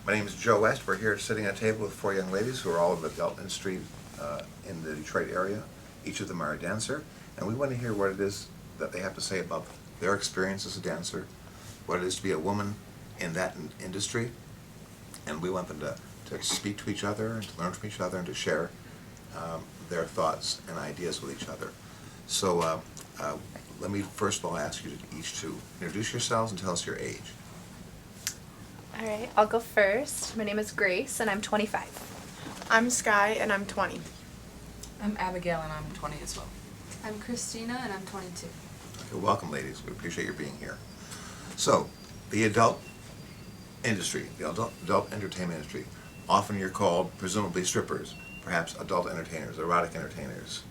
My name is Joe West. We're here sitting at a table with four young ladies who are all in the adult industry in the Detroit area. Each of them are a dancer, and we want to hear what it is that they have to say about their experience as a dancer, what it is to be a woman in that industry, and we want them to speak to each other and to learn from each other and to share their thoughts and ideas with each other. So let me first of all ask you each to introduce yourselves and tell us your age. All right, I'll go first. My name is Grace, and I'm 25. I'm Sky, and I'm 20. I'm Abigail, and I'm 20 as well. I'm Christina, and I'm 22. Okay, welcome, ladies. We appreciate your being here. So, the adult industry, the adult entertainment industry, often you're called, presumably, strippers, perhaps adult entertainers, erotic entertainers.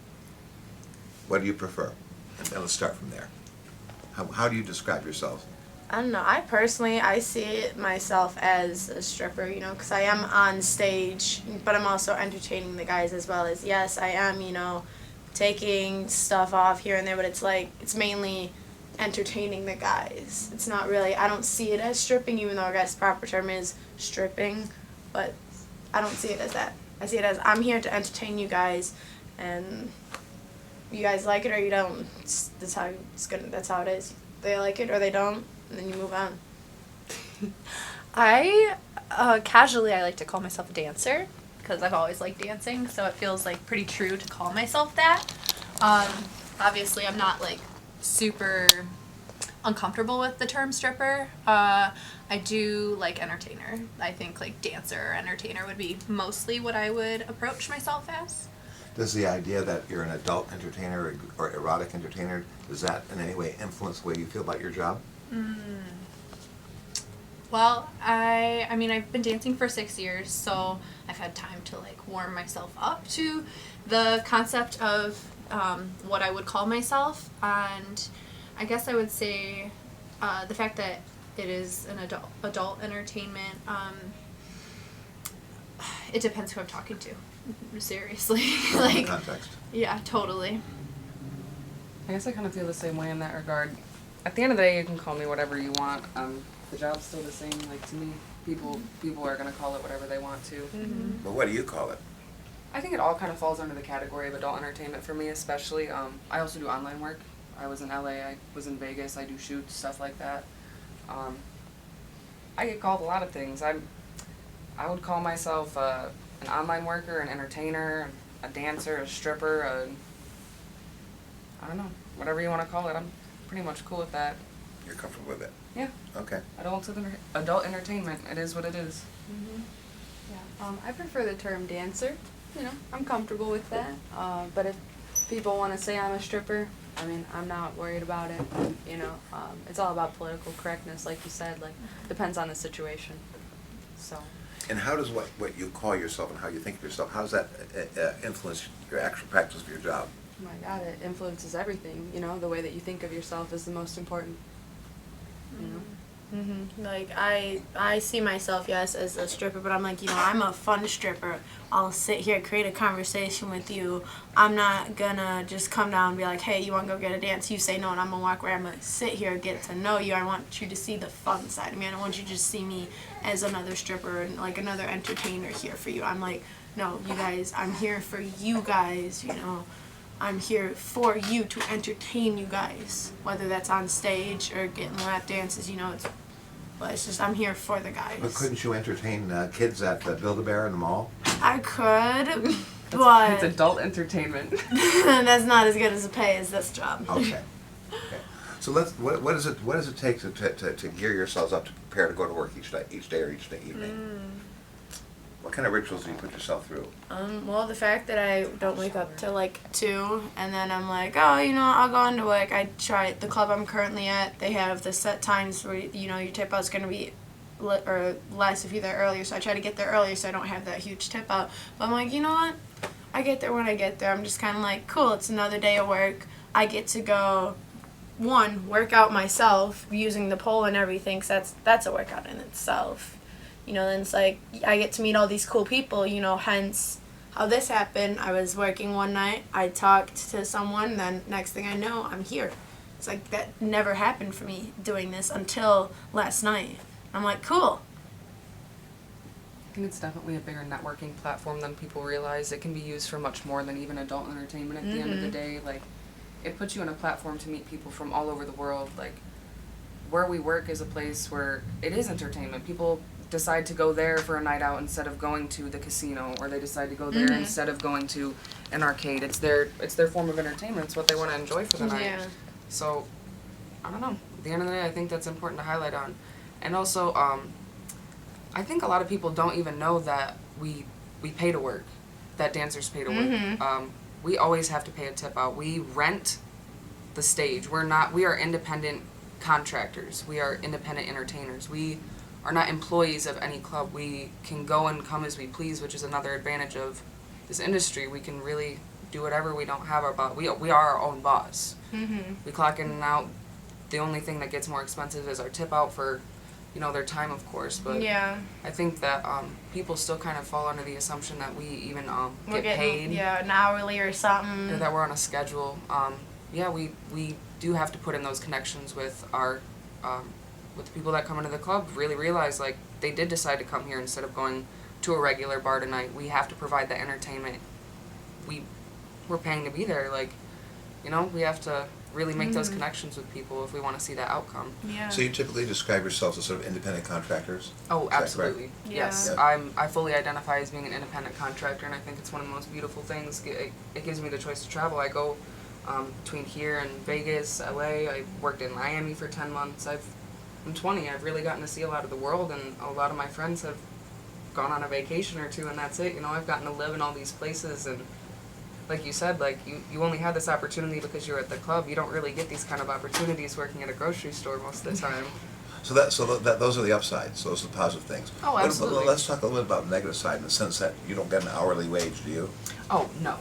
What do you prefer? And then let's start from there. How do you describe yourselves? I don't know. I see myself as a stripper, because I am on stage, but I'm also entertaining the guys as well as, yes, I am, taking stuff off here and there, but it's mainly entertaining the guys. It's not really, I don't see it as stripping, even though I guess the proper term is stripping, but I don't see it as that. I see it as I'm here to entertain you guys, and you guys like it or you don't. That's how it is. They like it or they don't, and then you move on. Casually, I like to call myself a dancer because I've always liked dancing, so it feels like pretty true to call myself that. Obviously, I'm not super uncomfortable with the term stripper. I do like entertainer. I think dancer or entertainer would be mostly what I would approach myself as. Does the idea that you're an adult entertainer or erotic entertainer, does that in any way influence the way you feel about your job? Well, I mean, I've been dancing for 6 years, so I've had time to warm myself up to the concept of what I would call myself, and I guess I would say the fact that it is an adult entertainment, it depends who I'm talking to. Seriously. Context. Yeah, totally. I guess I kind of feel the same way in that regard. At the end of the day, you can call me whatever you want. The job's still the same. To me, people are going to call it whatever they want to. Mm-hmm. Well, what do you call it? I think it all kind of falls under the category of adult entertainment for me, especially. I also do online work. I was in LA, I was in Vegas, I do shoots, stuff like that. I get called a lot of things. I would call myself an online worker, an entertainer, a dancer, a stripper, I don't know, whatever you want to call it. I'm pretty much cool with that. You're comfortable with it? Yeah. Okay. Adult entertainment, it is what it is. Mm-hmm. Yeah. I prefer the term dancer. I'm comfortable with that. But if people want to say I'm a stripper, I mean, I'm not worried about it. It's all about political correctness, like you said. Depends on the situation. So. And how does what you call yourself and how you think of yourself, how does that influence your actual practice of your job? Oh my God, it influences everything. The way that you think of yourself is the most important. Mm-hmm. I see myself, yes, as a stripper, but I'm I'm a fun stripper. I'll sit here, create a conversation with you. I'm not gonna just come down and be like, hey, you want to go get a dance? You say no, and I'm gonna walk away. I'm gonna sit here, get to know you. I want you to see the fun side of me. I don't want you to just see me as another stripper and another entertainer here for you. I'm no, you guys, I'm here for you guys, I'm here for you to entertain you guys, whether that's on stage or getting lap dances, it's just I'm here for the guys. But couldn't you entertain kids at Build-A-Bear in the mall? I could, but It's adult entertainment. that's not as good as a pay as this job. Okay. Okay. So what does it take to gear yourselves up to prepare to go to work each day or each evening? What kind of rituals do you put yourself through? Well, the fact that I don't wake up till 2, and then I'm I'll go into work. I try the club I'm currently at. They have the set times where your tip out's gonna be or less if you're there earlier. So I try to get there earlier so I don't have that huge tip out. But I'm you know what? I get there when I get there. I'm just kind of cool. It's another day of work. I get to go. Work out myself using the pole and everything. 'Cause that's a workout in itself. Then it's I get to meet all these cool people, hence how this happened. I was working one night, I talked to someone, then next thing I know, I'm here. It's that never happened for me doing this until last night. I'm cool. I think it's definitely a bigger networking platform than people realize. It can be used for much more than even adult entertainment at the end of the day. Like, it puts you in a platform to meet people from all over the world. Like, where we work is a place where it is entertainment. People decide to go there for a night out instead of going to the casino, or they decide to go there instead of going to an arcade. It's their form of entertainment. It's what they want to enjoy for the night. Yeah. So, I don't know. At the end of the day, I think that's important to highlight on. And also, I think a lot of people don't even know that we pay to work, that dancers pay to work. We always have to pay a tip out. We rent the stage. We are independent contractors. We are independent entertainers. We are not employees of any club. We can go and come as we please, which is another advantage of this industry. We can really do whatever. We don't have our boss. We are our own boss. We clock in and out. The only thing that gets more expensive is our tip out for, their time, of course. But Yeah. I think that people still kind of fall under the assumption that we even We're get getting, paid, yeah, an hourly or something. or that we're on a schedule. Yeah, we do have to put in those connections with our with the people that come into the club. Really realize, like, they did decide to come here instead of going to a regular bar tonight. We have to provide the entertainment. We're paying to be there. Like, we have to really make those connections with people if we want to see that outcome. Yeah. So you typically describe yourselves as sort of independent contractors? Oh, Is that correct? absolutely. Yeah. Yes. Yeah. I fully identify as being an independent contractor, and I think it's one of the most beautiful things. It gives me the choice to travel. I go between here and Vegas, LA. I worked in Miami for 10 months. I'm 20. I've really gotten to see a lot of the world, and a lot of my friends have gone on a vacation or two, and that's it. I've gotten to live in all these places, and like you said, like, you only had this opportunity because you're at the club. You don't really get these kind of opportunities working at a grocery store most of the time. So those are the upsides, those are the positive things. Oh, But absolutely. let's talk a little bit about the negative side in the sense that you don't get an hourly wage, do you? Oh, no.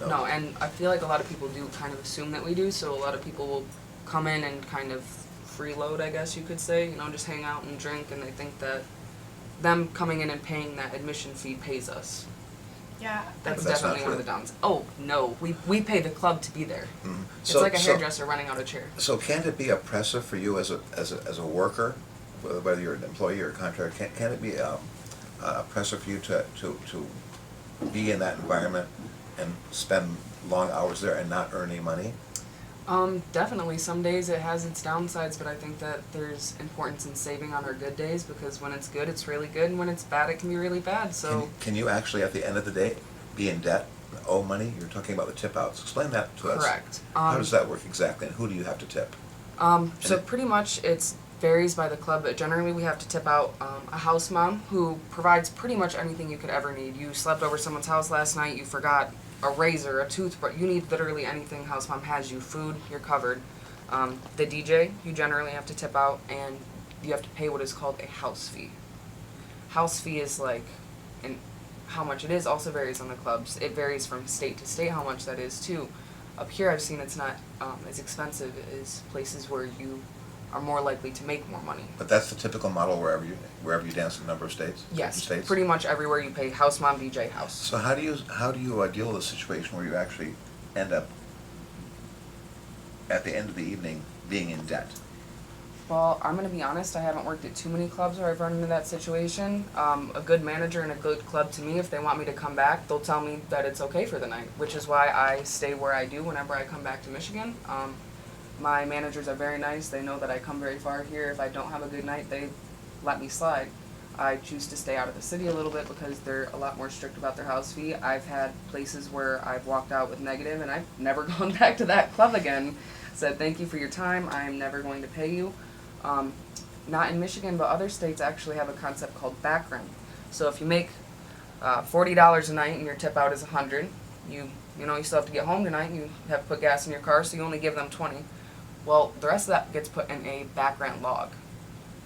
No. And I feel like a lot of people do kind of assume that we do, so a lot of people will come in and kind of freeload, I guess you could say, just hang out and drink, and they think that them coming in and paying that admission fee pays us. Yeah. That's But that's not definitely one of true. the downs. Oh, no. We pay the club to be there. Mhm. It's like a hairdresser running out a chair. So can it be oppressive for you as a worker, whether you're an employee or a contractor, can it be oppressive for you to be in that environment and spend long hours there and not earn any money? Definitely. Some days it has its downsides, but I think that there's importance in saving on our good days, because when it's good, it's really good, and when it's bad, it can be really bad. So Can you actually, at the end of the day, be in debt, owe money? You're talking about the tip outs. Explain that to us. correct. How does that work exactly, and who do you have to tip? So pretty much it varies by the club, but generally we have to tip out a house mom who provides pretty much anything you could ever need. You slept over someone's house last night, you forgot a razor, a toothbrush, you need literally anything house mom has you. Food, you're covered. The DJ, you generally have to tip out, and you have to pay what is called a house fee. House fee is like, and how much it is also varies on the clubs. It varies from state to state how much that is too. Up here I've seen it's not as expensive as places where you are more likely to make more money. But that's the typical model wherever you dance in a number of states? Yes, States? pretty much everywhere you pay house mom, DJ, house. So how do you deal with a situation where you actually end up at the end of the evening being in debt? Well, I'm gonna be honest, I haven't worked at too many clubs where I've run into that situation. A good manager and a good club to me, if they want me to come back, they'll tell me that it's okay for the night, which is why I stay where I do whenever I come back to Michigan. My managers are very nice. They know that I come very far here. If I don't have a good night, they let me slide. I choose to stay out of the city a little bit because they're a lot more strict about their house fee. I've had places where I've walked out with negative and I've never gone back to that club again. Said, thank you for your time. I am never going to pay you. Not in Michigan, but other states actually have a concept called back rent. So if you make $40 a night and your tip out is $100, you still have to get home tonight. You have to put gas in your car, so you only give them $20. Well, the rest of that gets put in a back rent log.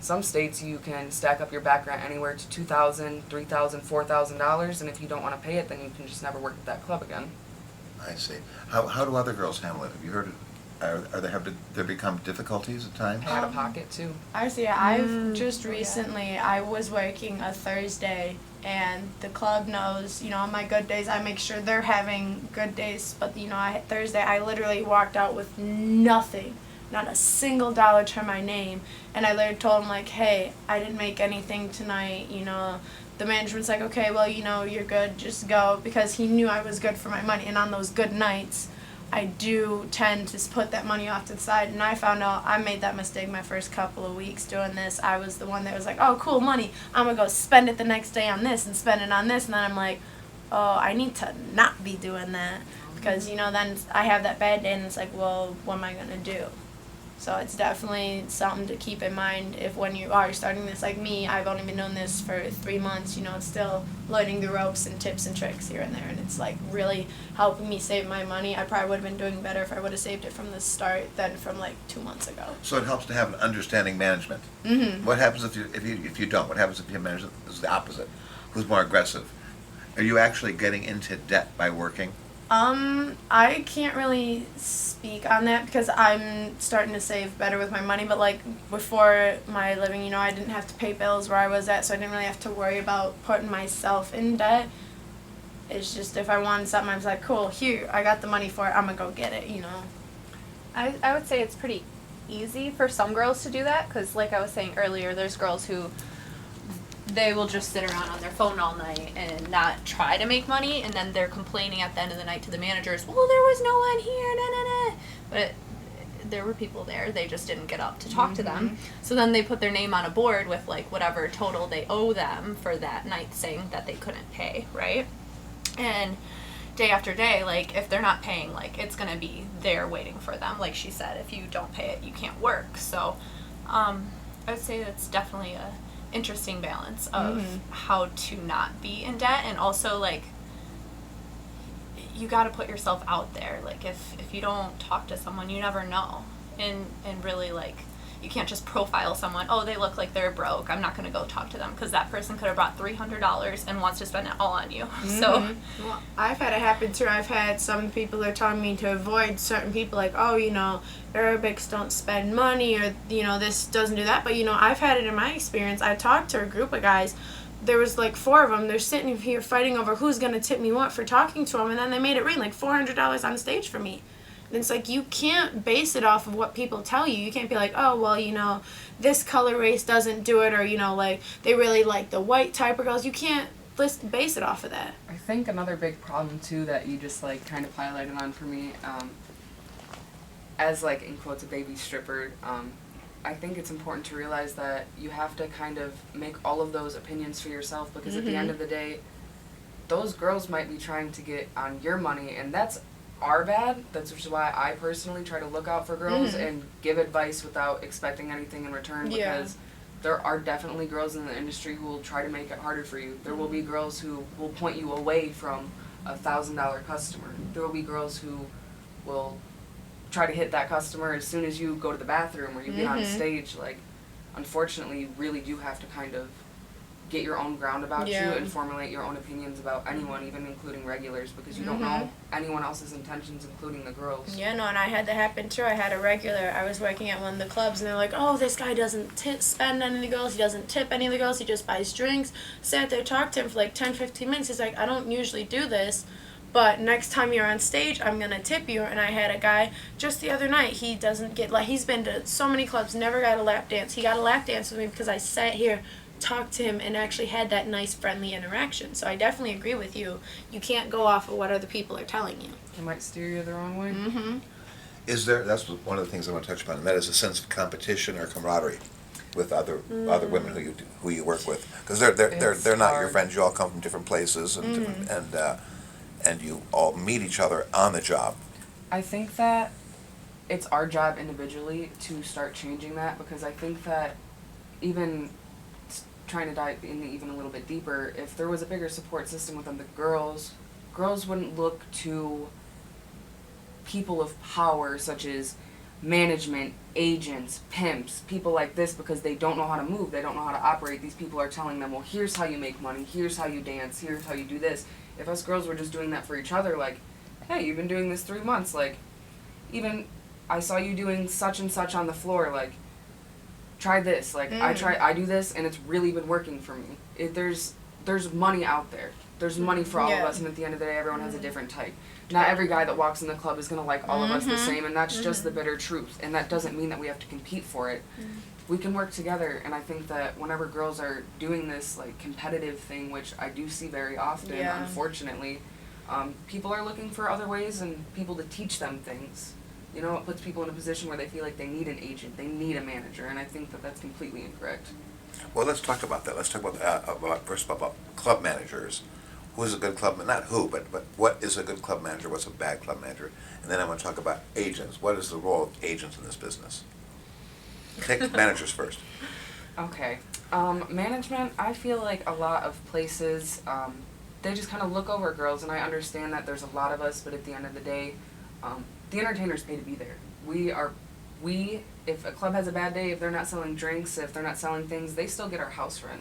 Some states you can stack up your back rent anywhere to $2,000, $3,000, $4,000, and if you don't want to pay it, then you can just never work at that club again. I see. How do other girls handle it? Have you heard it? Have there become difficulties at times? Out of pocket too. Honestly, I've just recently, I was working a Thursday, and the club knows, on my good days, I make sure they're having good days, but, Thursday, I literally walked out with nothing, not a single dollar to my name, and I literally told them, like, hey, I didn't make anything tonight, the management's like, okay, well, you know, you're good, just go, because he knew I was good for my money. And on those good nights, I do tend to put that money off to the side. And I found out I made that mistake my first couple of weeks doing this. I was the one that was like, oh, cool, money. I'm going to go spend it the next day on this and spend it on this. And then I'm like, oh, I need to not be doing that. Because, you know, then I have that bad day and it's like, well, what am I going to do? So it's definitely something to keep in mind if when you are starting this like me. I've only been doing this for 3 months, you know, it's still learning the ropes and tips and tricks here and there, and it's like really helping me save my money. I probably would have been doing better if I would have saved it from the start than from like 2 months ago. So it helps to have an understanding management. Mm-hmm. What happens if you don't? What happens if your management is the opposite? Who's more aggressive? Are you actually getting into debt by working? I can't really speak on that because I'm starting to save better with my money, but like before my living, you know, I didn't have to pay bills where I was at, so I didn't really have to worry about putting myself in debt. It's just if I wanted something, I was like, cool, here, I got the money for it, I'm gonna go get it, you know. I would say it's pretty easy for some girls to do that because, like I was saying earlier, there's girls who they will just sit around on their phone all night and not try to make money, and then they're complaining at the end of the night to the managers, well, there was no one here, nah, nah, nah. But there were people there, they just didn't get up to talk to them. So then they put their name on a board with like whatever total they owe them for that night saying that they couldn't pay, right? And day after day, like if they're not paying, like it's gonna be there waiting for them. Like she said, if you don't pay it, you can't work. So I would say that's definitely a interesting balance of how to not be in debt, and also like you got to put yourself out there. Like if you don't talk to someone, you never know, and really like you can't just profile someone, oh, they look like they're broke, I'm not going to go talk to them, because that person could have brought $300 and wants to spend it all on you. So Well, I've had it happen too. I've had some people that are telling me to avoid certain people, like, oh, you know, Arabics don't spend money, or, you know, this doesn't do that. But, you know, I've had it in my experience. I talked to a group of guys. There was like 4 of them. They're sitting here fighting over who's going to tip me what for talking to them. And then they made it rain like $400 on stage for me. And it's like, you can't base it off of what people tell you. You can't be like, oh, well, you know, this color race doesn't do it, or, you know, like, they really like the white type of girls. You can't base it off of that. I think another big problem too that you just like kind of highlighted on for me, as like in quotes a baby stripper, I think it's important to realize that you have to kind of make all of those opinions for yourself, because at the end of the day, those girls might be trying to get on your money, and that's our bad. That's which is why I personally try to look out for girls and give advice without expecting anything in return, because there are definitely girls in the industry who will try to make it harder for you. There will be girls who will point you away from a $1,000 customer. There will be girls who will try to hit that customer as soon as you go to the bathroom or you get on stage. Like, unfortunately, you really do have to kind of get your own ground about you and formulate your own opinions about anyone, even including regulars, because you don't know anyone else's intentions, including the girls. Yeah, no, and I had that happen too. I had a regular. I was working at one of the clubs, and they're like, oh, this guy doesn't spend any of the girls. He doesn't tip any of the girls. He just buys drinks. Sat there, talked to him for like 10, 15 minutes. He's like, I don't usually do this, but next time you're on stage, I'm going to tip you. And I had a guy just the other night. He doesn't get, like, he's been to so many clubs, never got a lap dance. He got a lap dance with me because I sat here, talked to him, and actually had that nice friendly interaction. So I definitely agree with you. You can't go off of what other people are telling you. They might steer you the wrong way. Is there? That's one of the things I want to touch upon, and that is a sense of competition or camaraderie with other women who you work with, because they're It's not your hard. friends. You all come from different places, and and you all meet each other on the job. I think that it's our job individually to start changing that, because I think that even trying to dive in even a little bit deeper, if there was a bigger support system within the girls wouldn't look to people of power such as management, agents, pimps, people like this, because they don't know how to move, they don't know how to operate. These people are telling them, well, here's how you make money, here's how you dance, here's how you do this. If us girls were just doing that for each other, like, hey, you've been doing this 3 months, like, even I saw you doing such and such on the floor, like, try this, like, I do this, and it's really been working for me. There's money out there. There's money for all of us, and at the end of the day, everyone has a different type. not every guy that walks in the club is gonna like all of us the same, and that's just the bitter truth. And that doesn't mean that we have to compete for it. We can work together, and I think that whenever girls are doing this like competitive thing, which I do see very often, Yeah. unfortunately, people are looking for other ways and people to teach them things. You know, it puts people in a position where they feel like they need an agent, they need a manager, and I think that that's completely incorrect. Well, let's talk about that. Let's talk about first about club managers. Who is a good club, not who, but what is a good club manager, what's a bad club manager? And then I'm gonna talk about agents. What is the role of agents in this business? Take managers first. Okay. Management, I feel like a lot of places, they just kind of look over girls, and I understand that there's a lot of us, but at the end of the day, the entertainers pay to be there. If a club has a bad day, if they're not selling drinks, if they're not selling things, they still get our house rent.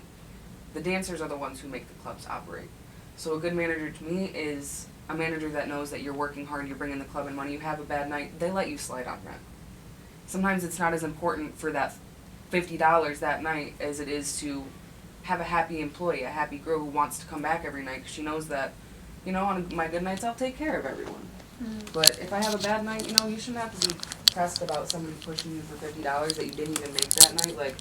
The dancers are the ones who make the clubs operate. So a good manager to me is a manager that knows that you're working hard, you're bringing the club in money, you have a bad night, they let you slide on rent. Sometimes it's not as important for that $50 that night as it is to have a happy employee, a happy girl who wants to come back every night because she knows that, you know, on my good nights I'll take care of everyone. But if I have a bad night, you know, you shouldn't have to be pressed about somebody pushing you for $50 that you didn't even make that night. Like,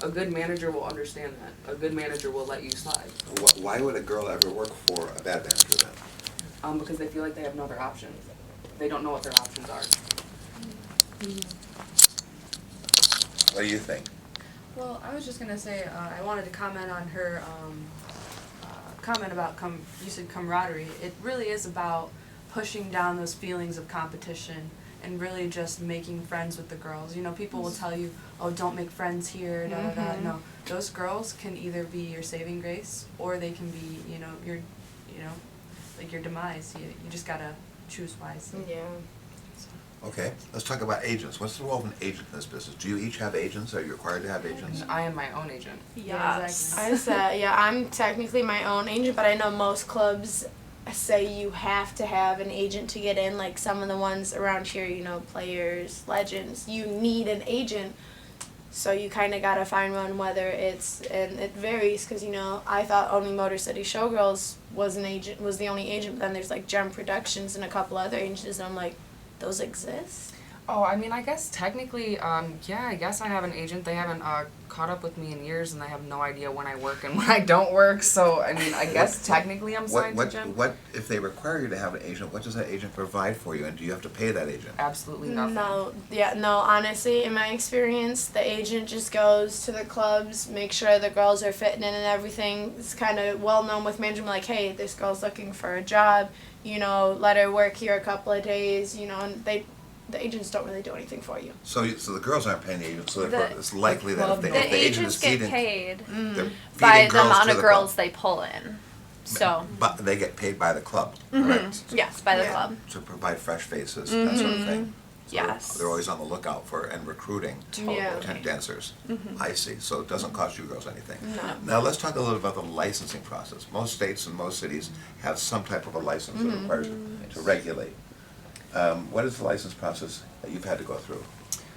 a good manager will understand that. A good manager will let you slide. Why would a girl ever work for a bad manager then? Because they feel like they have no other options. They don't know what their options are. What do you think? Well, I was just gonna say, I wanted to comment on her comment about you said camaraderie. It really is about pushing down those feelings of competition and really just making friends with the girls. You know, people will tell you, oh, don't make friends here, da da da. No, those girls can either be your saving grace or they can be, like your demise. You just gotta choose wisely. Yeah. Okay, let's talk about agents. What's the role of an agent in this business? Do you each have agents? Are you required to have agents? I am my own agent. Yeah, Yes. exactly. I said, yeah, I'm technically my own agent, but I know most clubs say you have to have an agent to get in. Like some of the ones around here, you know, Players, Legends, you need an agent. So you kind of gotta find one, whether it's, and it varies, because you know, I thought only Motor City Showgirls was the only agent, but then there's like Gem Productions and a couple other agents, and I'm like, those exist? Oh, I mean, I guess technically, yeah, I guess I have an agent. They haven't caught up with me in years, and they have no idea when I work and when I don't work. So, I mean, I guess technically I'm signed to Gem. What if they require you to have an agent? What does that agent provide for you, and do you have to pay that agent? Absolutely nothing. No, honestly, in my experience, the agent just goes to the clubs, make sure the girls are fitting in and everything. It's kind of well known with management, like, hey, this girl's looking for a job, you know, let her work here a couple of days, you know, and the agents don't really do anything for you. So the girls aren't paying the agent, so therefore The- it's likely that if The the agent agents is get feeding, paid they're by feeding the girls amount to of the girls club. they pull in. So, But they get paid by the club, correct? yes, by the Yeah. club. To provide fresh faces, that sort of thing. So Yes. they're always on the lookout for and recruiting Yeah. dancers. I see. So it doesn't cost you girls anything. No. Now let's talk a little about the licensing process. Most states and most cities have some type of a license that requires to regulate. What is the license process that you've had to go through?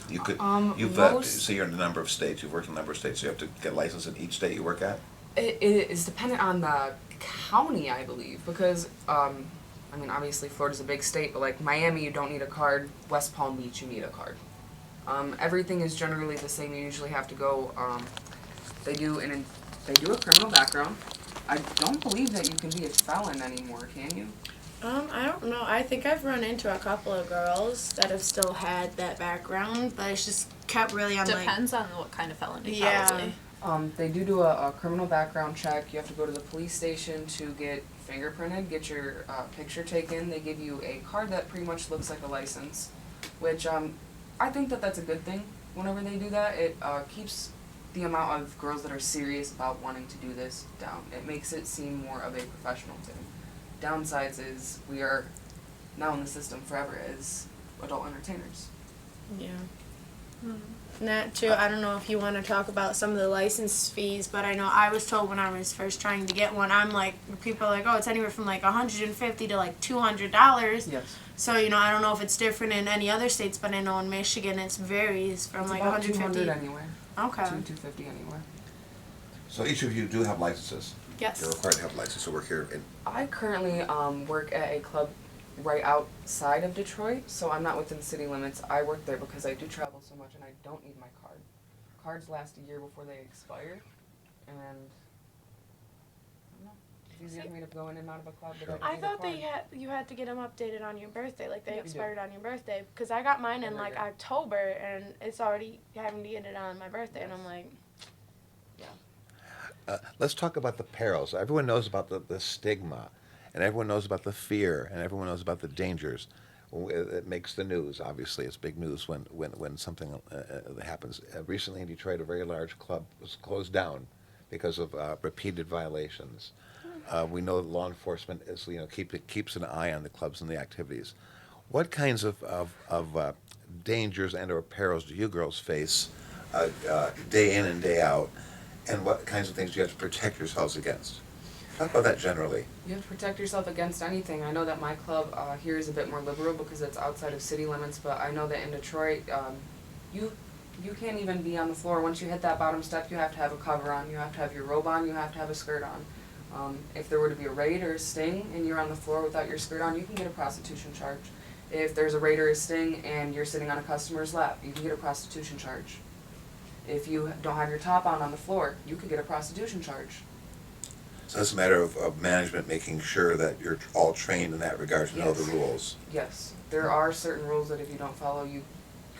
You could, most- so you're in a number of states, you've worked in a number of states, so you have to get licensed in each state you work at? It is dependent on the county, I believe, because I mean, obviously Florida's a big state, but like Miami, you don't need a card. West Palm Beach, you need a card. Everything is generally the same. You usually have to go. They do a criminal background. I don't believe that you can be a felon anymore, can you? I don't know. I think I've run into a couple of girls that have still had that background, but it's just kept really on like. Depends on what kind of felony, Yeah. probably. They do a criminal background check. You have to go to the police station to get fingerprinted, get your picture taken. They give you a card that pretty much looks like a license, which I think that that's a good thing. Whenever they do that, it keeps the amount of girls that are serious about wanting to do this down. It makes it seem more of a professional thing. Downsides is we are now in the system forever as adult entertainers. Yeah. And that too, I don't know if you want to talk about some of the license fees, but I know I was told when I was first trying to get one, I'm like, people are like, oh, it's anywhere from like $150 to like $200. Yes. So, you know, I don't know if it's different in any other states, but I know in Michigan it varies from It's like about 150. 200 anywhere. Okay. 250 anywhere. So each of you do have licenses? Yes. You're required to have a license to work here in, I currently work at a club right outside of Detroit, so I'm not within city limits. I work there because I do travel so much and I don't need my card. Cards last a year before they expire, and I don't know. It's easier for me to go in and out of a club. But I need a thought card. you had to get them updated on your birthday, like they Yep. expired on your birthday. Because I got mine in Every like year. October, and it's already having to get it on my birthday, and I'm like, Let's talk about the perils. Everyone knows about the stigma, and everyone knows about the fear, and everyone knows about the dangers. It makes the news. Obviously, it's big news when something happens. Recently in Detroit, a very large club was closed down because of repeated violations. We know that law enforcement is, keeps an eye on the clubs and the activities. What kinds of dangers and or perils do you girls face day in and day out, and what kinds of things do you have to protect yourselves against? Talk about that generally. You have to protect yourself against anything. I know that my club here is a bit more liberal because it's outside of city limits, but I know that in Detroit, you can't even be on the floor. Once you hit that bottom step, you have to have a cover on, you have to have your robe on, you have to have a skirt on. If there were to be a raid or a sting and you're on the floor without your skirt on, you can get a prostitution charge. If there's a raid or a sting and you're sitting on a customer's lap, you can get a prostitution charge. If you don't have your top on the floor, you could get a prostitution charge. So it's a matter of management making sure that you're all trained in that regard to know the Yes. rules. Yes, there are certain rules that if you don't follow, you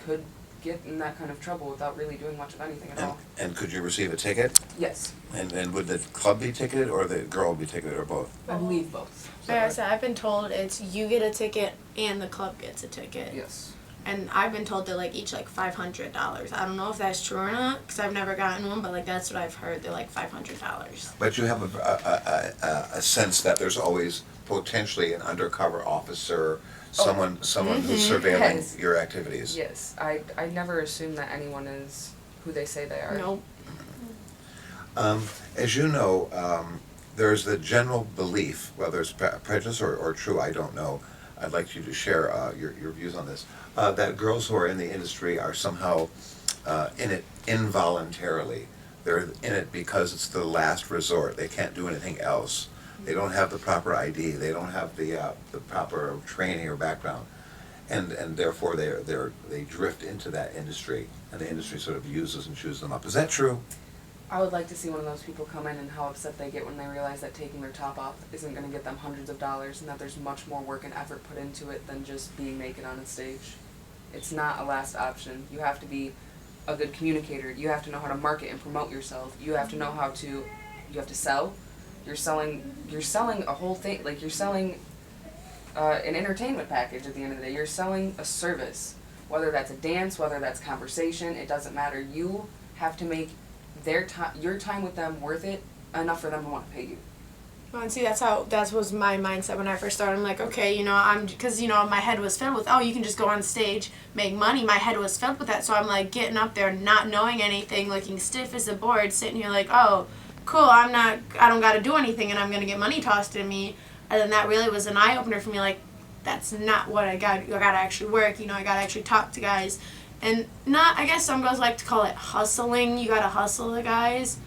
could get in that kind of trouble without really doing much of anything at all. And could you receive a ticket? Yes, And would the club be ticketed or the girl be ticketed or both? I believe both. like I said, I've been told it's you get a ticket and the club gets a ticket. Yes. And I've been told they're like each like $500. I don't know if that's true or not because I've never gotten one, but like that's what I've heard. They're like $500. But you have a sense that there's always potentially an undercover officer, someone who's surveilling Yes. your activities. Yes, I never assume that anyone is who they say they are. Nope. As you know, there's the general belief, whether it's prejudice or true, I don't know. I'd like you to share your views on this. That girls who are in the industry are somehow in it involuntarily. They're in it because it's the last resort. They can't do anything else. They don't have the proper ID. They don't have the proper training or background, and therefore they drift into that industry, and the industry sort of uses and chews them up. Is that true? I would like to see one of those people come in and how upset they get when they realize that taking their top off isn't going to get them hundreds of dollars and that there's much more work and effort put into it than just being naked on a stage. It's not a last option. You have to be a good communicator. You have to know how to market and promote yourself. You have to know how to, you have to sell. You're selling a whole thing, like you're selling an entertainment package at the end of the day. You're selling a service. Whether that's a dance, whether that's conversation, it doesn't matter. You have to make your time with them worth it enough for them to want to pay you. Well, and see, that was my mindset when I first started. I'm like, okay, because my head was filled with, oh, you can just go on stage, make money. My head was filled with that, so I'm like getting up there, not knowing anything, looking stiff as a board, sitting here like, oh, cool, I don't got to do anything, and I'm gonna get money tossed at me. And then that really was an eye opener for me. Like, that's not what I got. I got to actually work. I got to actually talk to guys. And I guess some girls like to call it hustling. You gotta hustle the guys,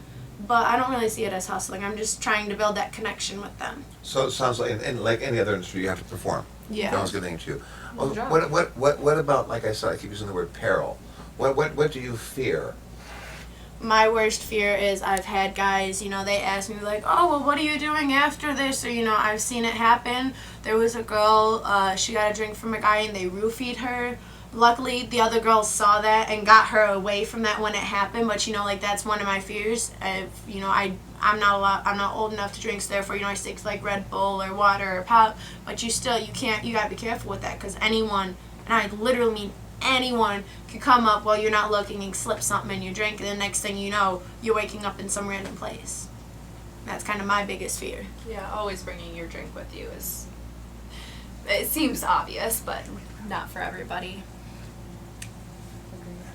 but I don't really see it as hustling. I'm just trying to build that connection with them. So it sounds like, and like any other industry, you have to perform. Yeah. No one's giving to you. Well, Good job. what about, like I said, I keep using the word peril. What do you fear? My worst fear is I've had guys, they ask me like, oh, well, what are you doing after this? Or, I've seen it happen. There was a girl, she got a drink from a guy and they roofied her. Luckily, the other girls saw that and got her away from that when it happened. But that's one of my fears. I'm not old enough to drink, so therefore, I stick to like Red Bull or water or pop. But you gotta be careful with that because anyone, and I literally mean anyone, can come up while you're not looking and slip something in your drink, and the next thing you know, you're waking up in some random place. That's kind of my biggest fear. Yeah, always bringing your drink with you it seems obvious, but not for everybody.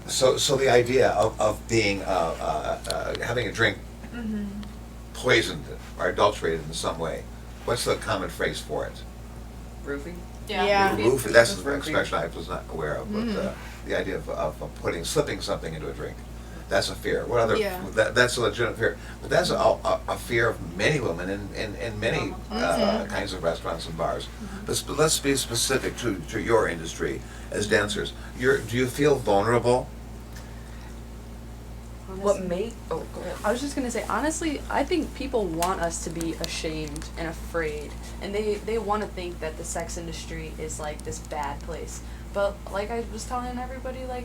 So the idea of being having a drink poisoned or adulterated in some way, what's the common phrase for it? Roofing? Yeah. Roof. That's the Roofing. expression I was not aware of, but the idea of slipping something into a drink. That's a fear. What other? Yeah. That's a legitimate fear. But that's a fear of many women in many kinds of restaurants and bars. But let's be specific to your industry as dancers. Do you feel vulnerable? What Honestly- made? Oh, go ahead. I was just gonna say, honestly, I think people want us to be ashamed and afraid, and they want to think that the sex industry is like this bad place. But like I was telling everybody, like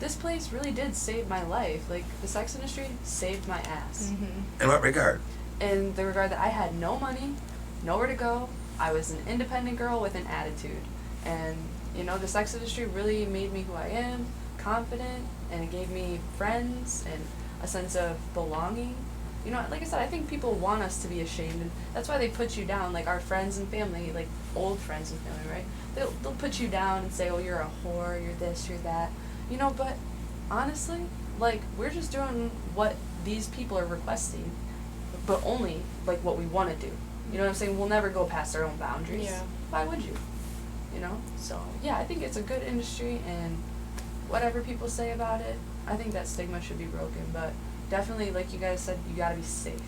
this place really did save my life. Like the sex industry saved my ass. In what regard? In the regard that I had no money, nowhere to go. I was an independent girl with an attitude, and you know the sex industry really made me who I am, confident, and it gave me friends and a sense of belonging. You know, like I said, I think people want us to be ashamed, and that's why they put you down. Like our friends and family, like old friends and family, right? They'll put you down and say, "Oh, you're a whore. You're this. You're that." You know, but honestly, like we're just doing what these people are requesting, but only like what we want to do. You know what I'm saying? We'll never go past our own boundaries. Yeah. Why would you? You know? So yeah, I think it's a good industry, and whatever people say about it, I think that stigma should be broken. But definitely, like you guys said, you gotta be safe.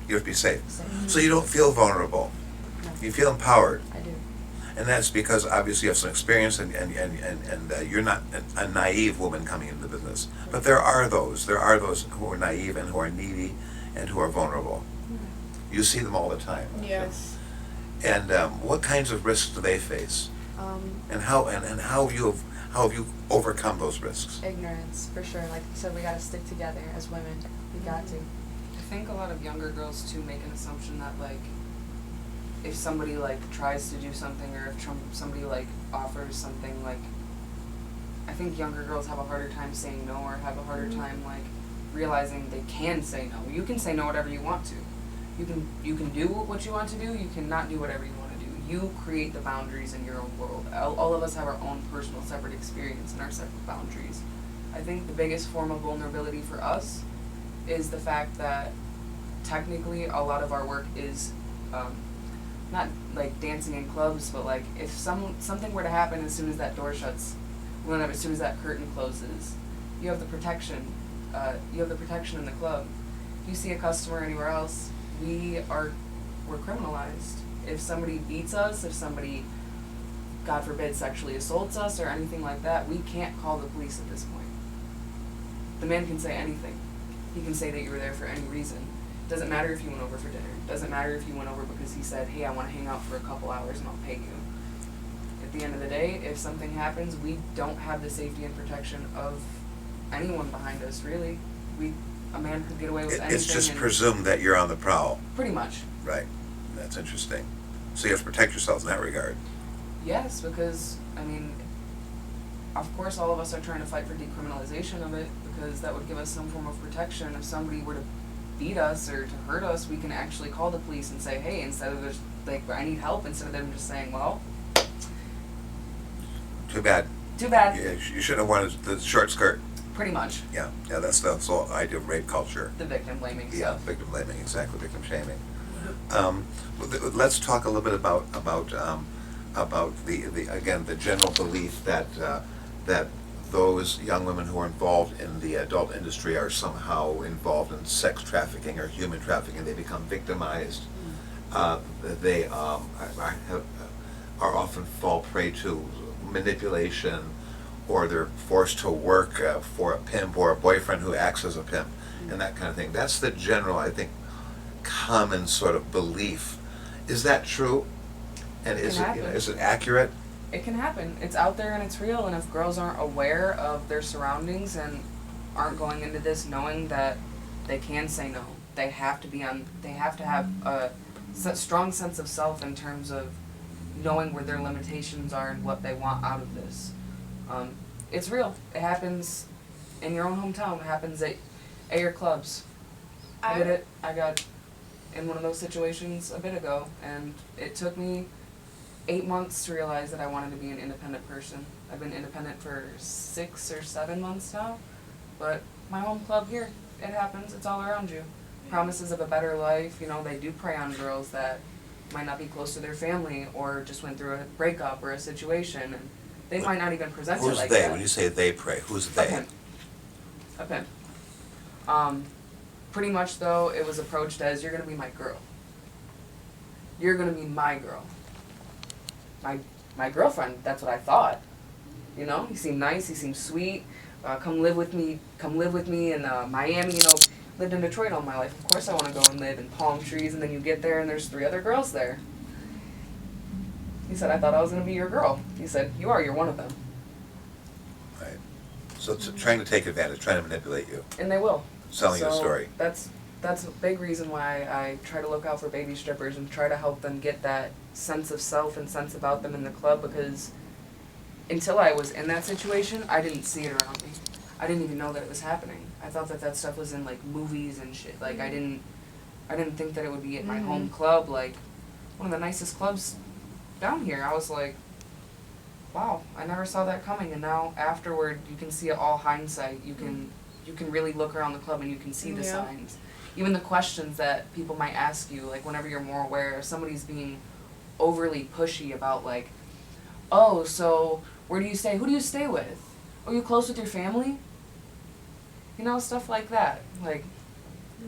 You have to be safe. Safe. So you don't feel vulnerable. No, You feel empowered. I do. And that's because obviously you have some experience and you're not a naive woman coming into the business. But there are those who are naive and who are needy and who are vulnerable. You see them all the time. Yes. And what kinds of risks do they face? Um, And how have you overcome those risks? ignorance, for sure. Like you said, we gotta stick together as women. We got to. I think a lot of younger girls too make an assumption that like if somebody like tries to do something or if somebody like offers something, like I think younger girls have a harder time saying no or have a harder time like realizing they can say no. You can say no whatever you want to. You can do what you want to do, you cannot do whatever you want to do. You create the boundaries in your own world. All of us have our own personal separate experience and our separate boundaries. I think the biggest form of vulnerability for us is the fact that technically a lot of our work is not like dancing in clubs, but like if something were to happen as soon as that door shuts, as soon as that curtain closes, you have the protection. You have the protection in the club. If you see a customer anywhere else, we're criminalized. If somebody beats us, if somebody, God forbid, sexually assaults us or anything like that, we can't call the police at this point. The man can say anything. He can say that you were there for any reason. Doesn't matter if you went over for dinner. Doesn't matter if you went over because he said, hey, I want to hang out for a couple hours and I'll pay you. At the end of the day, if something happens, we don't have the safety and protection of anyone behind us, really. A man could get away with anything. It's just and presumed that you're on the prowl. pretty much. Right. That's interesting. So you have to protect yourselves in that regard. Yes, because, I mean, of course all of us are trying to fight for decriminalization of it because that would give us some form of protection. If somebody were to beat us or to hurt us, we can actually call the police and say, hey, instead of just, like, I need help, instead of them just saying, well, Too bad. too bad. You should have worn the short skirt. Pretty much. Yeah, that's the whole idea of rape culture. The victim blaming Yeah, stuff. victim blaming, exactly, victim shaming. Let's talk a little bit about the again, the general belief that those young women who are involved in the adult industry are somehow involved in sex trafficking or human trafficking. They become victimized. They are often fall prey to manipulation, or they're forced to work for a pimp or a boyfriend who acts as a pimp, and that kind of thing. That's the general, I think, common sort of belief. Is that true? And It is can it happen. is it accurate? It can happen. It's out there and it's real, and if girls aren't aware of their surroundings and aren't going into this knowing that they can say no, they have to have a strong sense of self in terms of knowing where their limitations are and what they want out of this. It's real. It happens in your own hometown. It happens at your clubs. I did it. I got in one of those situations a bit ago, and it took me 8 months to realize that I wanted to be an independent person. I've been independent for 6 or 7 months now, but my home club here, it happens. It's all around you. Promises of a better life, they do prey on girls that might not be close to their family or just went through a breakup or a situation, and they might not even present it Who's like they? that. When you say they pray, who's A they? pimp. A pimp. Pretty much though, it was approached as, you're gonna be my girl. You're gonna be my girl. My girlfriend, that's what I thought. You know, he seemed nice, he seemed sweet. Come live with me in Miami, you know, lived in Detroit all my life. Of course I wanna go and live in palm trees, and then you get there and there's 3 other girls there. He said, I thought I was gonna be your girl. He said, you are, you're one of them. Right. So it's trying to take advantage, trying to manipulate you, And they will. selling you a So story. That's a big reason why I try to look out for baby strippers and try to help them get that sense of self and sense about them in the club, because until I was in that situation, I didn't see it around me. I didn't even know that it was happening. I thought that stuff was in like movies and shit. Like I didn't think that it would be at my home club, like one of the nicest clubs down here. I was like, wow, I never saw that coming. And now afterward, you can see it all hindsight. You can really look around the club and you can see the Yeah. signs. Even the questions that people might ask you, like whenever you're more aware, if somebody's being overly pushy about like, oh, so where do you stay? Who do you stay with? Are you close with your family? You know, stuff like that. Like,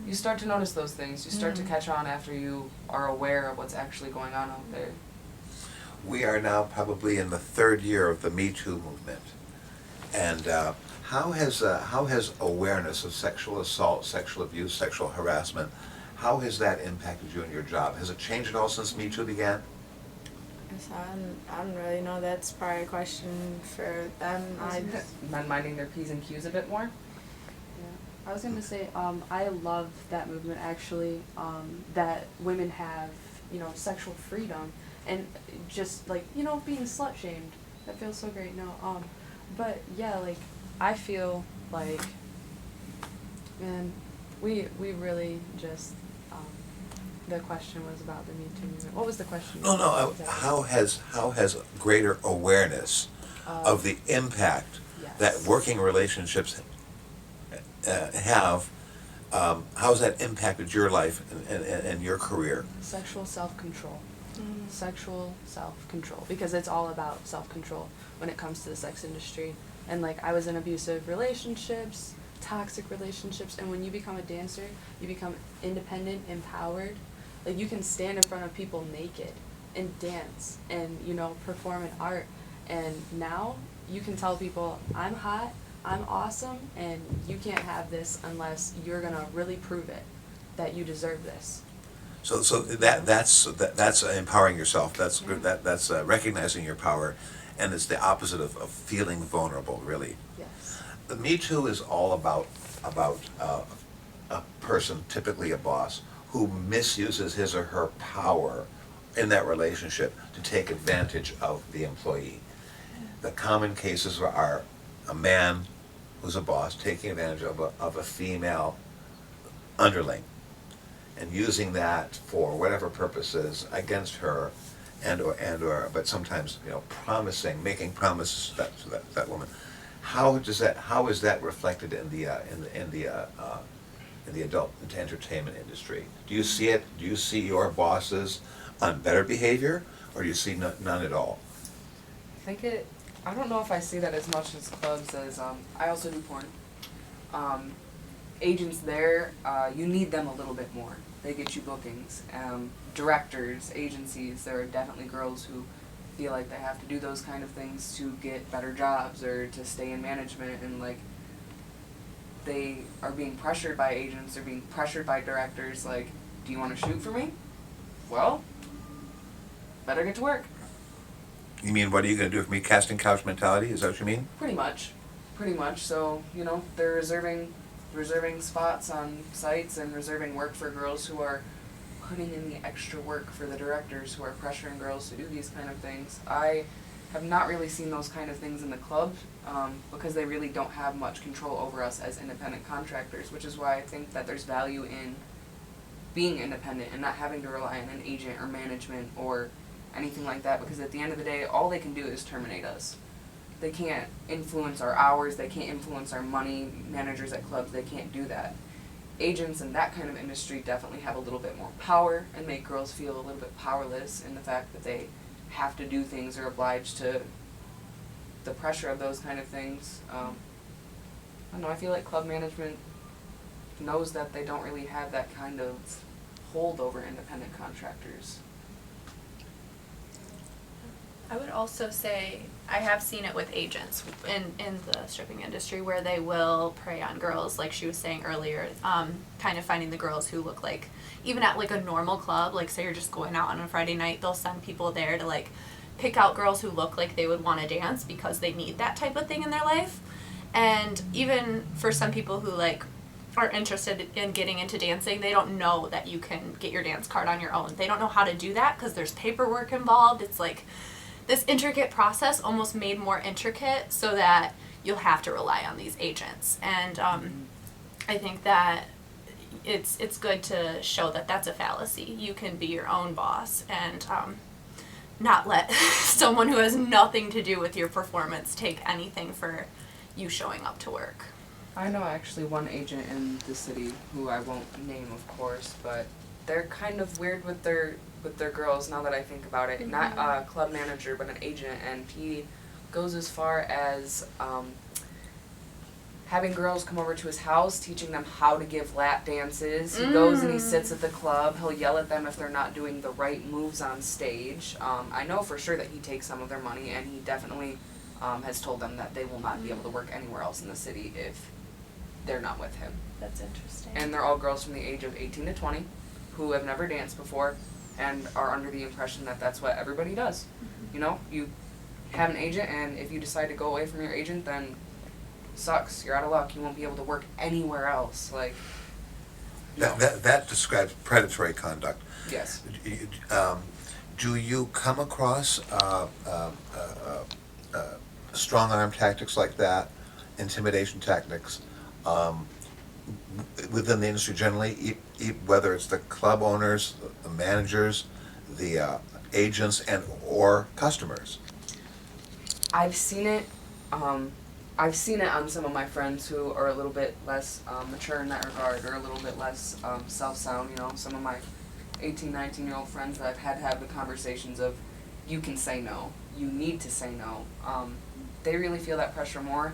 you start to notice those things. You start to catch on after you are aware of what's actually going on out there. We are now probably in the 3rd year of the Me Too movement. And how has awareness of sexual assault, sexual abuse, sexual harassment, how has that impacted you in your job? Has it changed at all since Me Too began? So I don't really know. That's probably a question for them. Men minding their P's and Q's a bit more. Yeah. I was gonna say, I love that movement actually, that women have, you know, sexual freedom and just like, you know, being slut shamed. That feels so great. No, but yeah, like I feel like, man, we really just, the question was about the Me Too movement. What was the question? No. Exactly. How has greater awareness of the impact Yes. that working relationships have, how has that impacted your life and your career? Sexual self-control. Sexual self-control, because it's all about self-control when it comes to the sex industry. And like I was in abusive relationships, toxic relationships, and when you become a dancer, you become independent, empowered. Like you can stand in front of people naked and dance and, you know, perform an art. And now you can tell people, I'm hot, I'm awesome, and you can't have this unless you're gonna really prove it that you deserve this. So that's empowering yourself. That's good. That's recognizing your power, and it's the opposite of feeling vulnerable. Really, Yes. the Me Too is all about a person, typically a boss, who misuses his or her power in that relationship to take advantage of the employee. The common cases are a man who's a boss taking advantage of a female underling, and using that for whatever purposes against her, but sometimes, you know, making promises to that woman. How is that reflected in the adult entertainment industry? Do you see it? Do you see your bosses on better behavior, or do you see none at all? I don't know if I see that as much as clubs as, I also do porn. Agents there, you need them a little bit more. They get you bookings. Directors, agencies, there are definitely girls who feel like they have to do those kind of things to get better jobs or to stay in management, and like they are being pressured by agents, they're being pressured by directors, like, do you want to shoot for me? Well, better get to work. You mean, what are you going to do for me? Casting couch mentality? Is that what you mean? Pretty much. So, you know, they're reserving spots on sites and reserving work for girls who are putting in the extra work for the directors who are pressuring girls to do these kind of things. I have not really seen those kind of things in the club, because they really don't have much control over us as independent contractors, which is why I think that there's value in being independent and not having to rely on an agent or management or anything like that, because at the end of the day, all they can do is terminate us. They can't influence our hours, they can't influence our money. Managers at clubs, they can't do that. Agents in that kind of industry definitely have a little bit more power and make girls feel a little bit powerless in the fact that they have to do things or obliged to the pressure of those kind of things. I don't know, I feel like club management knows that they don't really have that kind of hold over independent contractors. I would also say I have seen it with agents in the stripping industry where they will prey on girls, like she was saying earlier, kind of finding the girls who look like, even at like a normal club, like say you're just going out on a Friday night, they'll send people there to like pick out girls who look like they would want to dance because they need that type of thing in their life. And even for some people who like are interested in getting into dancing, they don't know that you can get your dance card on your own. They don't know how to do that because there's paperwork involved. It's like this intricate process, almost made more intricate so that you'll have to rely on these agents. And I think that it's good to show that that's a fallacy. You can be your own boss and not let someone who has nothing to do with your performance take anything for you showing up to work. I know actually one agent in the city who I won't name, of course, but they're kind of weird with their girls now that I think about it. Mm-hmm. Not a club manager, but an agent, and he goes as far as having girls come over to his house, teaching them how to give lap dances. He goes and he sits at the club. He'll yell at them if they're not doing the right moves on stage. I know for sure that he takes some of their money, and he definitely has told them that they will not be able to work anywhere else in the city if they're not with him. That's interesting. And they're all girls from the age of 18 to 20 who have never danced before and are under the impression that that's what everybody does. You know, you have an agent, and if you decide to go away from your agent, then sucks. You're out of luck. You won't be able to work anywhere else. Like, no. That describes predatory conduct. Yes. Do you come across strong arm tactics like that, intimidation tactics, within the industry generally, whether it's the club owners, the managers, the agents, and or customers? I've seen it. I've seen it on some of my friends who are a little bit less mature in that regard, or a little bit less self-sound. You know, some of my 18, 19-year-old friends that I've had to have the conversations of, you can say no. You need to say no. They really feel that pressure more.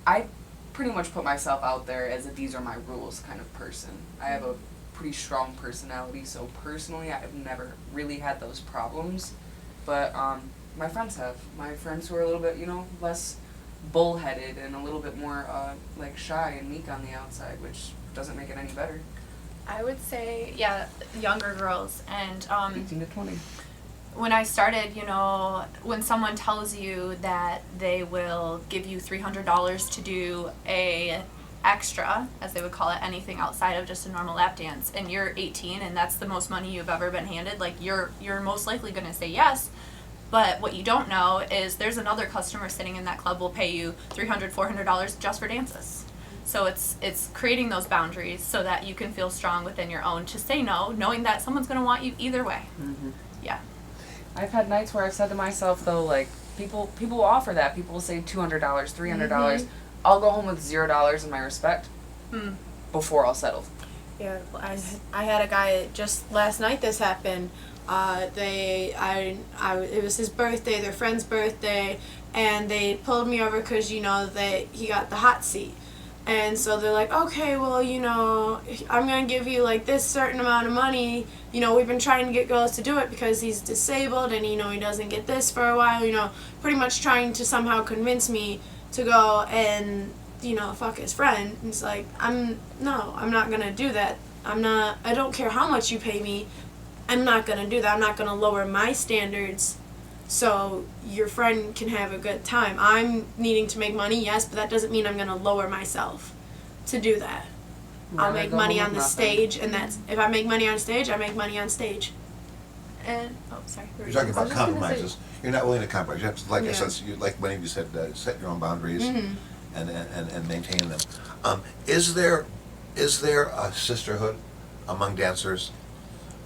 I pretty much put myself out there as a these are my rules kind of person. I have a pretty strong personality, so personally I've never really had those problems. But my friends have. My friends who are a little bit, you know, less bullheaded and a little bit more like shy and meek on the outside, which doesn't make it any better. I would say, yeah, younger girls. And 18 to 20. when I started, you know, when someone tells you that they will give you $300 to do a extra, as they would call it, anything outside of just a normal lap dance, and you're 18 and that's the most money you've ever been handed, like you're most likely going to say yes. But what you don't know is there's another customer sitting in that club will pay you $300, $400 just for dances. So it's creating those boundaries so that you can feel strong within your own to say no, knowing that someone's going to want you either way. Mm-hmm. Yeah. I've had nights where I've said to myself though, like, people will offer that. People will say $200, $300. I'll go home with $0 in my respect before I'll settle. Yeah, I had a guy just last night. This happened. It was his birthday, their friend's birthday, and they pulled me over because you know that he got the hot seat, and so they're like, okay, well, you know, I'm gonna give you like this certain amount of money. You know, we've been trying to get girls to do it because he's disabled, and you know he doesn't get this for a while. You know, pretty much trying to somehow convince me to go and, you know, fuck his friend. And it's like, I'm not gonna do that. I don't care how much you pay me, I'm not gonna do that. I'm not gonna lower my standards so your friend can have a good time. I'm needing to make money, yes, but that doesn't mean I'm gonna lower myself to do that. I'll make money on the stage, and that's, if I make money on stage, I make money on stage. And sorry. You're talking about just gonna compromises. You're not willing to compromise. You have to, like I Yeah. said, like many of you said, set your own boundaries and maintain them. Is there a sisterhood among dancers,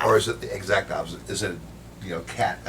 or is it the exact opposite? Is it, you know, cat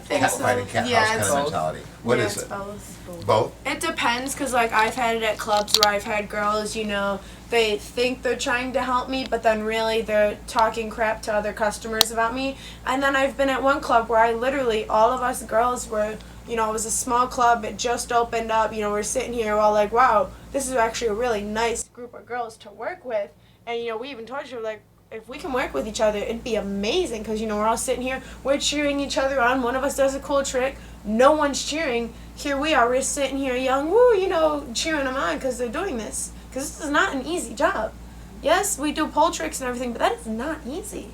think so. fighting cat Yeah, house kind it's of both. mentality? What Yeah, is it's it? both. Both? It depends, because like I've had it at clubs where I've had girls, you know, they think they're trying to help me, but then really they're talking crap to other customers about me. And then I've been at one club where I literally, all of us girls were, you know, it was a small club, it just opened up, you know, we're sitting here, we're all like, wow, this is actually a really nice group of girls to work with, and you know, we even told each other like, if we can work with each other, it'd be amazing because you know we're all sitting here, we're cheering each other on. One of us does a cool trick, no one's cheering. Here we are, we're sitting here yelling, woo, you know, cheering them on because they're doing this. Because this is not an easy job. Yes, we do pole tricks and everything, but that is not easy.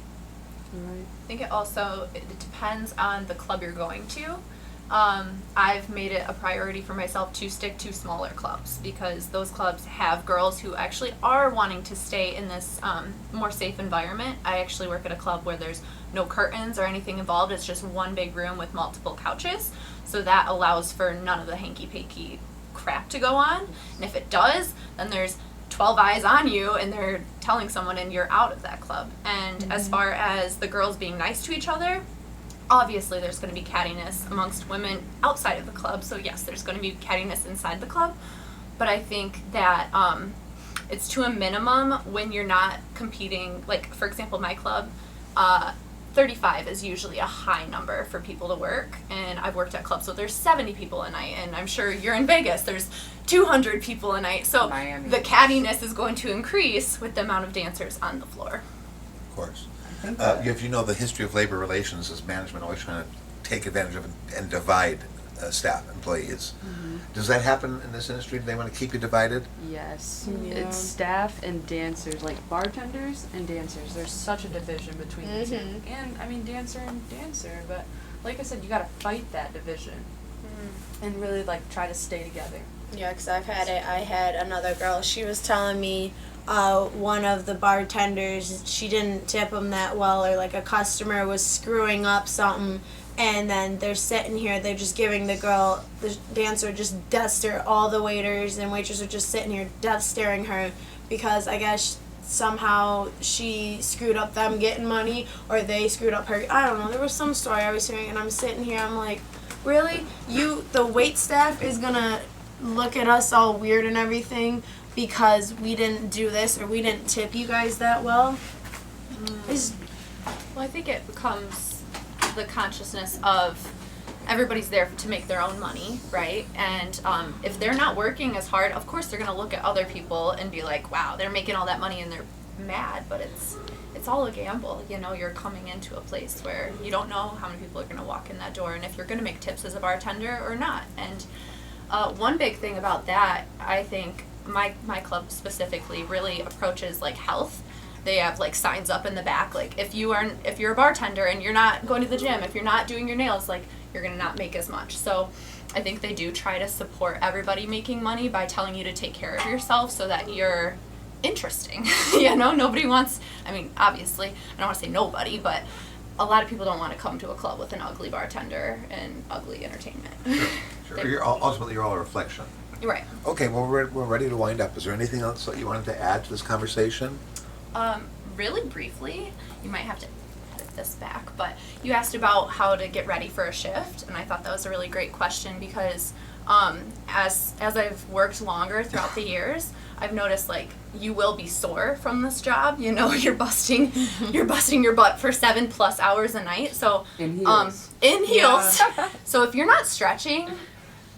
Right. I think it depends on the club you're going to. I've made it a priority for myself to stick to smaller clubs because those clubs have girls who actually are wanting to stay in this more safe environment. I actually work at a club where there's no curtains or anything involved. It's just one big room with multiple couches. So that allows for none of the hanky-panky crap to go on. And if it does, then there's 12 eyes on you and they're telling someone and you're out of that club. And as far as the girls being nice to each other, obviously there's going to be cattiness amongst women outside of the club. So yes, there's going to be cattiness inside the club. But I think that it's to a minimum when you're not competing. Like, for example, my club, 35 is usually a high number for people to work. And I've worked at clubs, so there's 70 people a night. And I'm sure you're in Vegas, there's 200 people a night. So Miami. the cattiness is going to increase with the amount of dancers on the floor. Of course. I think that- If you know the history of labor relations, is management always trying to take advantage of and divide staff, employees. Does that happen in this industry? Do they want to keep you divided? Yes. Yeah. It's staff and dancers, like bartenders and dancers. There's such a division between the two. And I mean dancer and dancer, but like I said, you gotta fight that division and really like try to stay together. Yeah, because I've had it. I had another girl. She was telling me one of the bartenders, she didn't tip them that well, or like a customer was screwing up something, and then they're sitting here, they're just giving the girl, the dancer, just death stare. All the waiters and waitresses are just sitting here death staring her because I guess somehow she screwed up them getting money or they screwed up her. I don't know. There was some story I was hearing, and I'm sitting here, I'm like, really? The wait staff is gonna look at us all weird and everything because we didn't do this or we didn't tip you guys that well? It's, Well, I think it becomes the consciousness of everybody's there to make their own money, right? And if they're not working as hard, of course they're going to look at other people and be like, wow, they're making all that money and they're mad, but it's all a gamble. You know, you're coming into a place where you don't know how many people are going to walk in that door and if you're going to make tips as a bartender or not. And one big thing about that, I think my club specifically really approaches like health. They have like signs up in the back, like if you're a bartender and you're not going to the gym, if you're not doing your nails, like you're gonna not make as much. So I think they do try to support everybody making money by telling you to take care of yourself so that you're interesting. You know, nobody wants, I mean, obviously, I don't want to say nobody, but a lot of people don't want to come to a club with an ugly bartender and ugly entertainment. Sure. Ultimately, you're all a reflection. Right. Okay, well, we're ready to wind up. Is there anything else that you wanted to add to this conversation? Really briefly, you might have to edit this back, but you asked about how to get ready for a shift, and I thought that was a really great question because as I've worked longer throughout the years, I've noticed like you will be sore from this job. You know, you're busting your butt for 7+ hours a night. So In heels. In heels. So if you're not stretching,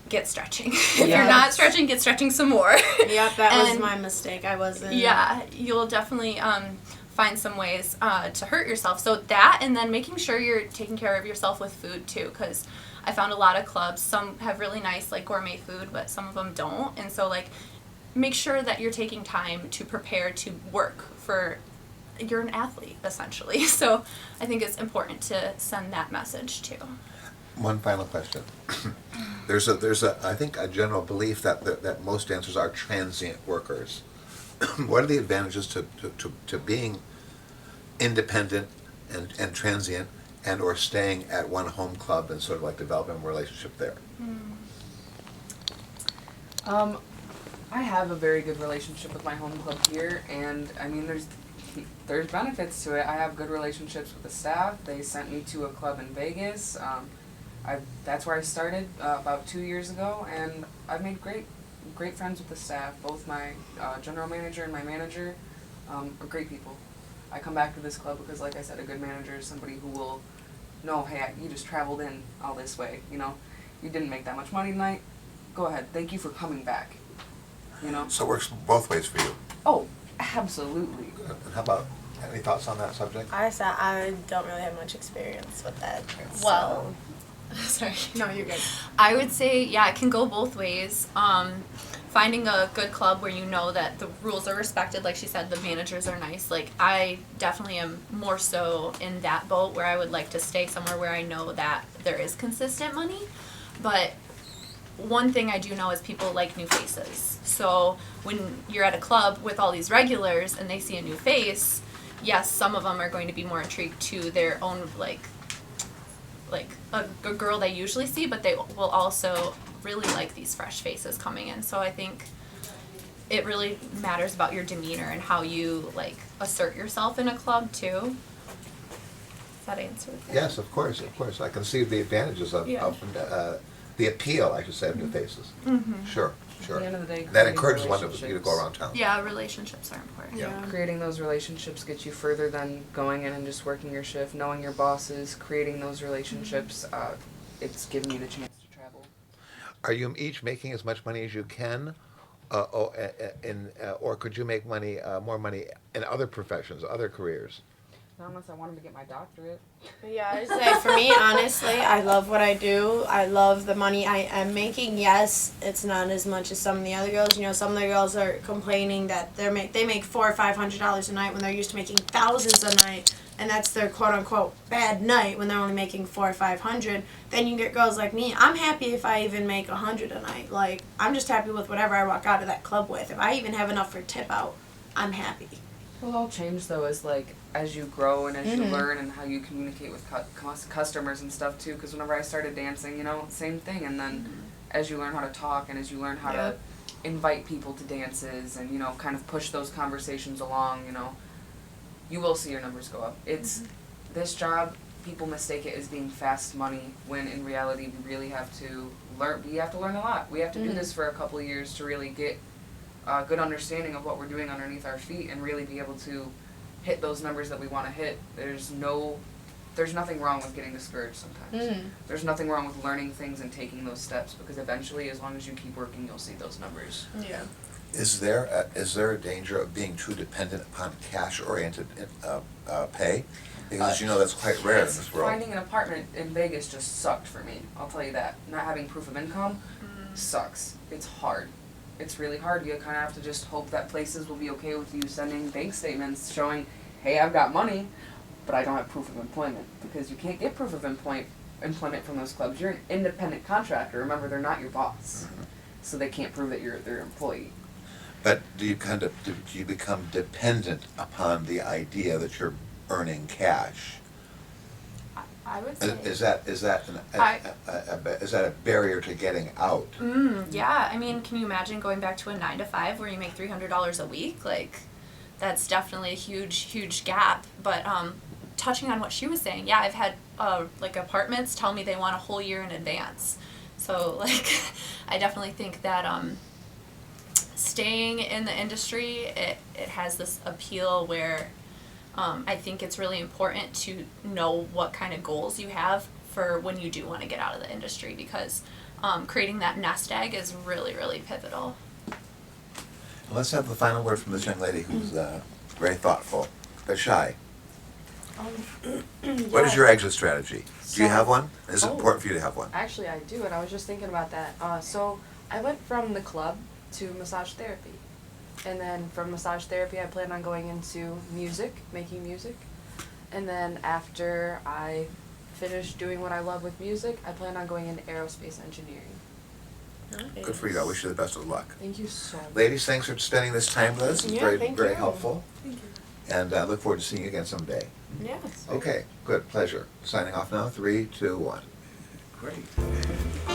get stretching. If you're Yes. not stretching, get stretching some more. yep, that was And- my mistake. I wasn't. Yeah, you'll definitely find some ways to hurt yourself. So that, and then making sure you're taking care of yourself with food too, because I found a lot of clubs, some have really nice like gourmet food, but some of them don't. And so like make sure that you're taking time to prepare to work for, you're an athlete essentially. So I think it's important to send that message too. One final question. There's a I think a general belief that most dancers are transient workers. What are the advantages to being independent and transient and or staying at one home club and sort of like developing a relationship there? I have a very good relationship with my home club here, and I mean, there's benefits to it. I have good relationships with the staff. They sent me to a club in Vegas. That's where I started about 2 years ago, and I've made great friends with the staff. Both my general manager and my manager are great people. I come back to this club because, like I said, a good manager is somebody who will know, hey, you just traveled in all this way. You know, you didn't make that much money tonight. Go ahead. Thank you for coming back. You know. So it works both ways for you. Oh, absolutely. How about, any thoughts on that subject? I don't really have much experience with that. Well, sorry. No, you're good. I would say, yeah, it can go both ways. Finding a good club where you know that the rules are respected, like she said, the managers are nice. Like, I definitely am more so in that boat where I would like to stay somewhere where I know that there is consistent money. But one thing I do know is people like new faces. So when you're at a club with all these regulars and they see a new face, yes, some of them are going to be more intrigued to their own, like a girl they usually see, but they will also really like these fresh faces coming in. So I think it really matters about your demeanor and how you like assert yourself in a club too. Does that answer that? Yes, of course. I can see the advantages of, Yeah. the appeal, I should say, of new faces. Mm-hmm. Sure. At the end of the day, That creating encourages one to you to relationships. go around town. Yeah, relationships are important. Yeah. Creating those relationships gets you further than going in and just working your shift, knowing your bosses, creating those relationships. It's giving you the chance to travel. Are you each making as much money as you can, or could you make more money in other professions, other careers? Not unless I wanted to get my doctorate. Yeah, I'd say for me, honestly, I love what I do. I love the money I am making. Yes, it's not as much as some of the other girls. You know, some of the girls are complaining that they make $400 or $500 a night when they're used to making thousands a night, and that's their quote unquote bad night when they're only making $400 or $500. Then you get girls like me. I'm happy if I even make $100 a night. Like, I'm just happy with whatever I walk out of that club with. If I even have enough for tip out, I'm happy. Well, all change though is like as you grow and as you learn and how you communicate with customers and stuff too. Because whenever I started dancing, you know, same thing. And then as you learn how to talk and as you learn how to invite people to dances and you know kind of push those conversations along, you know, you will see your numbers go up. It's this job. People mistake it as being fast money when in reality we really have to learn. We have to learn a lot. We have to do this for a couple of years to really get a good understanding of what we're doing underneath our feet and really be able to hit those numbers that we want to hit. There's nothing wrong with getting discouraged sometimes. There's nothing wrong with learning things and taking those steps because eventually, as long as you keep working, you'll see those numbers. Yeah. Is there a danger of being too dependent upon cash-oriented pay? Because as you know, that's quite rare in this world. Finding an apartment in Vegas just sucked for me. I'll tell you that. Not having proof of income sucks. It's hard. It's really hard. You kind of have to just hope that places will be okay with you sending bank statements showing, hey, I've got money, but I don't have proof of employment. Because you can't get proof of employment from those clubs. You're an independent contractor. Remember, they're not your boss. So they can't prove that you're their employee. But do you become dependent upon the idea that you're earning cash? I would say. Is that a barrier to getting out? Yeah, I mean, can you imagine going back to a 9 to 5 where you make $300 a week? Like, that's definitely a huge gap. But touching on what she was saying, yeah, I've had like apartments tell me they want a whole year in advance. So like, I definitely think that staying in the industry, it has this appeal where I think it's really important to know what kind of goals you have for when you do want to get out of the industry because creating that nest egg is really pivotal. Let's have the final word from this young lady who's very thoughtful, but shy. What is your exit strategy? Do you have one? Is it important for you to have one? Actually, I do, and I was just thinking about that. So I went from the club to massage therapy. And then from massage therapy, I plan on going into music, making music. And then after I finish doing what I love with music, I plan on going into aerospace engineering. Good for you. I wish you the best of luck. Thank you so much. Ladies, thanks for spending this time with us. It's Yeah, very, thank very you. helpful. Thank you. And I look forward to seeing you again someday. Yes. Okay, good, pleasure. Signing off now, 3, 2, 1. Great.